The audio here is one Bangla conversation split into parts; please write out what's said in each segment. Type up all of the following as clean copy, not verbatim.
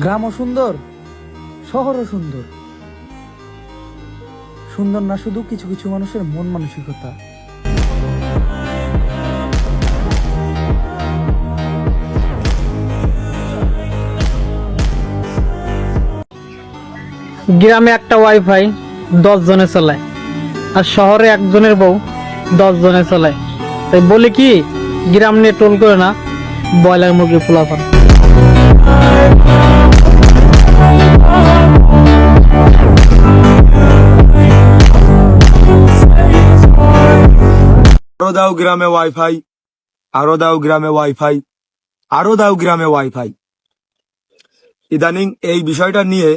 গ্রামও সুন্দর, শহরও সুন্দর। সুন্দর না শুধু কিছু কিছু মানুষের মন মানসিকতা। গ্রামে একটা ওয়াইফাই 10 জনে চালায়, আর শহরে একজনের বউ 10 জনে চালায়। তাই বলে কি গ্রাম নিয়ে টোল করে না ব্রয়লার মুরগি পোলাপান। আরো দাও গ্রামে ওয়াইফাই, আরো দাও গ্রামে ওয়াইফাই, আরো দাও গ্রামে ওয়াইফাই। ইদানিং এই বিষয়টা নিয়ে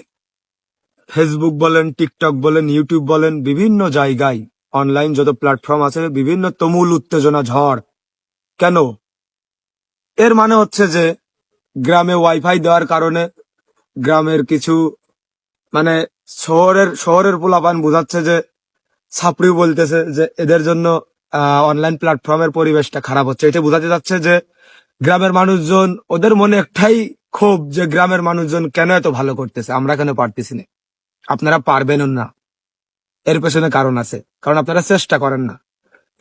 ফেসবুক বলেন, টিকটক বলেন, ইউটিউব বলেন, বিভিন্ন জায়গায় অনলাইন যত প্ল্যাটফর্ম আছে বিভিন্ন তুমুল উত্তেজনা ঝড়। কেন? এর মানে হচ্ছে যে গ্রামে ওয়াইফাই দেওয়ার কারণে গ্রামের কিছু মানে শহরের পোলাপান বোঝাচ্ছে যে ছাপড়ি বলতেছে যে এদের জন্য অনলাইন প্ল্যাটফর্মের পরিবেশটা খারাপ হচ্ছে। এটা বোঝাতে যাচ্ছে যে গ্রামের মানুষজন, ওদের মনে একটাই ক্ষোভ যে গ্রামের মানুষজন কেন এত ভালো করতেছে, আমরা কেন পারতেছি না। আপনারা পারবেনও না, এর পেছনে কারণ আছে, কারণ আপনারা চেষ্টা করেন না।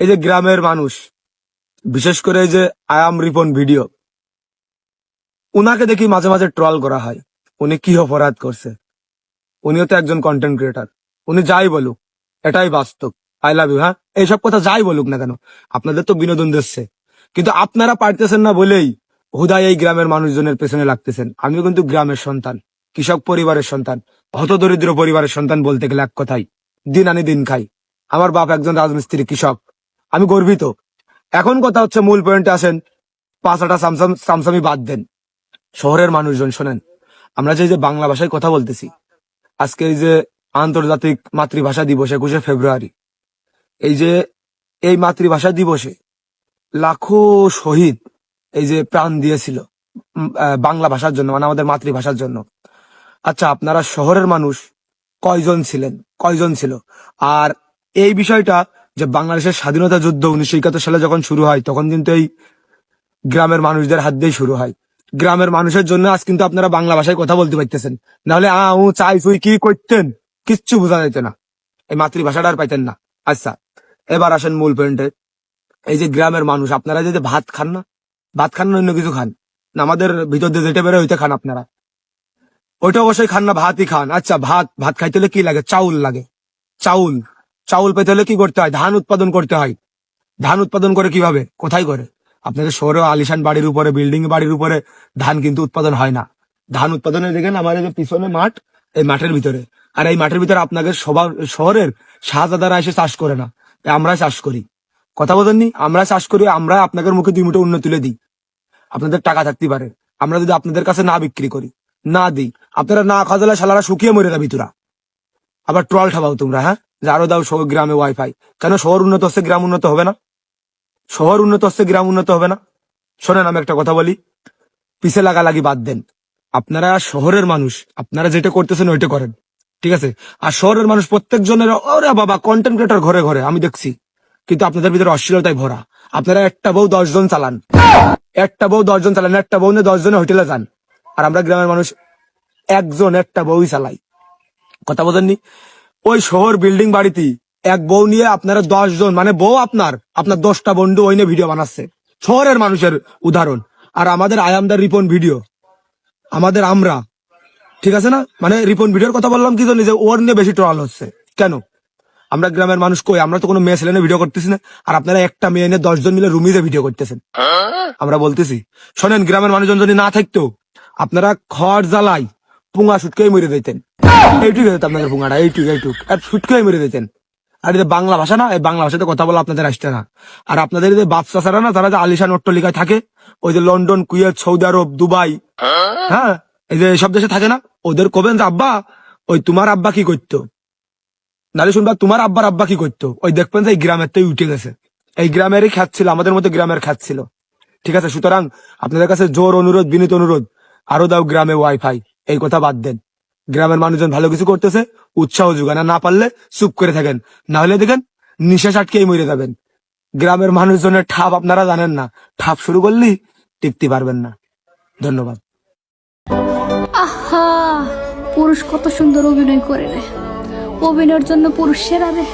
এই যে গ্রামের মানুষ, বিশেষ করে এই যে আয়াম রিপন ভিডিও, উনাকে দেখি মাঝে মাঝে ট্রল করা হয়। উনি কি অপরাধ করছে? উনিও তো একজন কন্টেন্ট ক্রিয়েটার। উনি যাই বলুক, এটাই বাস্তব। I love you. হ্যাঁ, এইসব কথা যাই বলুক না কেন, আপনাদের তো বিনোদন দিচ্ছে, কিন্তু আপনারা পারতেছেন না বলেই হুদায় এই গ্রামের মানুষজনের পেছনে লাগতেছেন। আমিও কিন্তু গ্রামের সন্তান, কৃষক পরিবারের সন্তান, হতদরিদ্র পরিবারের সন্তান বলতে গেলে এক কথাই। দিন আনি দিন খাই। আমার বাপ একজন রাজমিস্ত্রি কৃষক, আমি গর্বিত। এখন কথা হচ্ছে, মূল পয়েন্টে আসেন। পাঁচটা সামসামি বাদ দেন। শহরের মানুষজন শোনেন, আমরা যে বাংলা ভাষায় কথা বলতেছি, আজকে এই যে আন্তর্জাতিক মাতৃভাষা দিবস 21শে ফেব্রুয়ারি, এই যে এই মাতৃভাষা দিবসে লাখো শহীদ এই যে প্রাণ দিয়েছিল বাংলা ভাষার জন্য, মানে আমাদের মাতৃভাষার জন্য। আচ্ছা, আপনারা শহরের মানুষ কয়জন ছিলেন, কয়জন ছিল? আর এই বিষয়টা যে বাংলাদেশের স্বাধীনতা যুদ্ধ 1971 সালে যখন শুরু হয়, তখন কিন্তু এই গ্রামের মানুষদের হাত দিয়েই শুরু হয়। গ্রামের মানুষের জন্য আজ কিন্তু আপনারা বাংলা ভাষায় কথা বলতে পারতেছেন, নাহলে চাই ফুই কি করতেন, কিচ্ছু বোঝা যেত না, এই মাতৃভাষাটা আর পাইতেন না। আচ্ছা, এবার আসেন মূল পয়েন্টে। এই যে গ্রামের মানুষ, আপনারা যে ভাত খান না, ভাত খান না অন্য কিছু খান না, আমাদের ভিতর দিয়ে যেটা বেরোয় ওইটা খান আপনারা, ওইটা অবশ্যই খান না, ভাতই খান। আচ্ছা, ভাত ভাত খাইতে হলে কি লাগে? চাউল লাগে। চাউল চাউল পেতে হলে কি করতে হয়? ধান উৎপাদন করতে হয়। ধান উৎপাদন করে কিভাবে, কোথায় করে? আপনাদের শহরে আলিশান বাড়ির উপরে, বিল্ডিং বাড়ির উপরে ধান কিন্তু উৎপাদন হয় না। ধান উৎপাদনে দেখেন আমার এই যে পিছনে মাঠ, এই মাঠের ভিতরে। আর এই মাঠের ভিতরে আপনাদের সবার শহরের শাহজাদারা এসে চাষ করে না, আমরা চাষ করি। কথা বলেননি? আমরা চাষ করি, আমরা আপনাদের মুখে 2 মুঠো অন্ন তুলে দিই। আপনাদের টাকা থাকতে পারে, আমরা যদি আপনাদের কাছে না বিক্রি করি, না দিই, আপনারা না খাওয়া দিলে শালারা শুকিয়ে মরে যাবি তোরা। আবার ট্রল ঠাবাও তোমরা, হ্যাঁ, যে আরো দাও গ্রামে ওয়াইফাই। কেন? শহর উন্নত হচ্ছে, গ্রাম উন্নত হবে না? শহর উন্নত হচ্ছে, গ্রাম উন্নত হবে না? শোনেন, আমি একটা কথা বলি, পিছে লাগালাগি বাদ দেন। আপনারা শহরের মানুষ, আপনারা যেটা করতেছেন ওইটা করেন, ঠিক আছে? আর শহরের মানুষ প্রত্যেক জনের, ওরে বাবা, কন্টেন্ট ক্রিয়েটর ঘরে ঘরে আমি দেখছি, কিন্তু আপনাদের ভিতরে অশ্লীলতায় ভরা। আপনারা একটা বউ 10 জন চালান, একটা বউ 10 জন চালান, একটা বউ নিয়ে 10 জনে হোটেলে যান। আর আমরা গ্রামের মানুষ একজন একটা বউই চালাই। কথা বোঝেননি? ওই শহর বিল্ডিং বাড়িতে এক বউ নিয়ে আপনারা 10 জন, মানে বউ আপনার আপনার 10টা বন্ধু ওই নিয়ে ভিডিও বানাচ্ছে, শহরের মানুষের উদাহরণ। আর আমাদের আয়ামদার রিপন ভিডিও, আমাদের আমরা, ঠিক আছে না? মানে রিপন ভিডিওর কথা বললাম কি জন্য, যে ওর নিয়ে বেশি ট্রল হচ্ছে। কেন? আমরা গ্রামের মানুষ কই? আমরা তো কোনো মেয়ে ছেলে নিয়ে ভিডিও করতেছি না। আর আপনারা একটা মেয়ে নিয়ে 10 জন মিলে রুমিতে ভিডিও করতেছেন। আমরা বলতেছি, শোনেন, গ্রামের মানুষজন যদি না থাকতো, আপনারা খড় জ্বালাই পুঙা সুটকেই মরে দিতেন। এইটুকু হতো আপনাদের পুঙাটা, এইটুক আর সুটকেই মরে দিতেন। আর এই যে বাংলা ভাষা না, এই বাংলা ভাষাতে কথা বলা আপনাদের আসছে না। আর আপনাদের এই যে বাচ্চা ছাড়া না, তারা যে আলিশান অট্টালিকায় থাকে, ওই যে লন্ডন, কুয়েত, সৌদি আরব, দুবাই, হ্যাঁ, এই যে সব দেশে থাকে না, ওদের কবেন যে আব্বা, ওই তোমার আব্বা কি করতো, নালে শুনবা তোমার আব্বার আব্বা কি করতো, ওই দেখবেন যে এই গ্রামের থেকে উঠে গেছে। এই গ্রামেরই খ্যাত ছিল, আমাদের মধ্যে গ্রামের খ্যাত ছিল, ঠিক আছে? সুতরাং আপনাদের কাছে জোর অনুরোধ, বিনীত অনুরোধ, আরো দাও গ্রামে ওয়াইফাই। এই কথা বাদ দেন। গ্রামের মানুষজন ভালো কিছু করতেছে, উৎসাহ যোগান। আর না পারলে চুপ করে থাকেন, না হলে দেখেন নিঃশ্বাস আটকেই মরে যাবেন। গ্রামের মানুষজনের ঠাপ আপনারা জানেন না, ঠাপ শুরু করলেই টিকতে পারবেন না। ধন্যবাদ। আহা, পুরুষ কত সুন্দর অভিনয় করে রে। অভিনয়ের জন্য পুরুষ সেরা রে।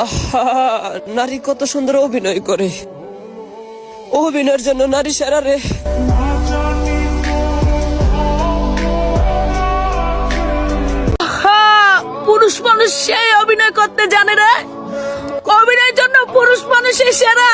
আহা, নারী কত সুন্দর অভিনয় করে। অভিনয়ের জন্য নারী সেরা রে। পুরুষ মানুষ সেই অভিনয় করতে জানে রে। অভিনয়ের জন্য পুরুষ মানুষই সেরা।